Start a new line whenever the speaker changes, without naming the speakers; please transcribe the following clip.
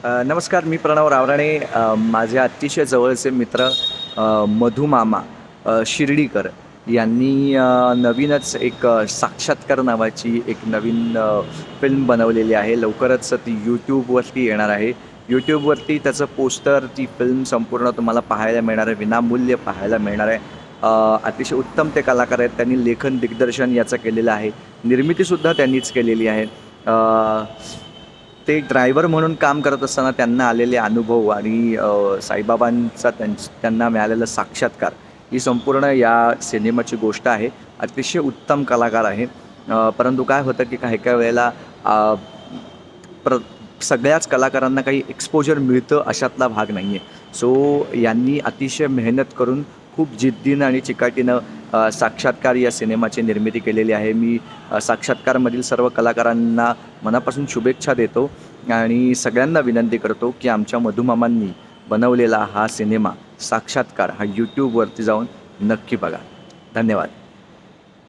नमस्कार, मी प्रणव रावराणे. माझे अतिशय जवळचे मित्र मधू मामा शिर्डीकर यांनी नवीनच एक साक्षात्कार नावाची एक नवीन फिल्म बनवलेली आहे. लवकरच ती यूट्यूबवरती येणार आहे. यूट्यूबवरती त्याचं पोस्टर, ती फिल्म संपूर्ण तुम्हाला पाहायला मिळणार आहे, विनामूल्य पाहायला मिळणार आहे. अतिशय उत्तम ते कलाकार आहेत. त्यांनी लेखन दिग्दर्शन याचं केलेलं आहे. निर्मितीसुद्धा त्यांनीच केलेली आहे. ते ड्रायव्हर म्हणून काम करत असताना त्यांना आलेले अनुभव आणि साईबाबांचा त्यांना मिळालेला साक्षात्कार ही संपूर्ण या सिनेमाची गोष्ट आहे. अतिशय उत्तम कलाकार आहे. परंतु काय होतं की काही काही वेळेला अ, प्र सगळ्याच कलाकारांना काही एक्सपोजर मिळतं अशातला भाग नाही आहे. सो यांनी अतिशय मेहनत करून खूप जिद्दीनं आणि चिकाटीनं साक्षात्कार या सिनेमाची निर्मिती केलेली आहे. मी साक्षात्कारमधील सर्व कलाकारांना मनापासून शुभेच्छा देतो आणि सगळ्यांना विनंती करतो की आमच्या मधुमामांनी बनवलेला हा सिनेमा साक्षात्कार हा यूट्यूबवरती जाऊन नक्की बघा. धन्यवाद.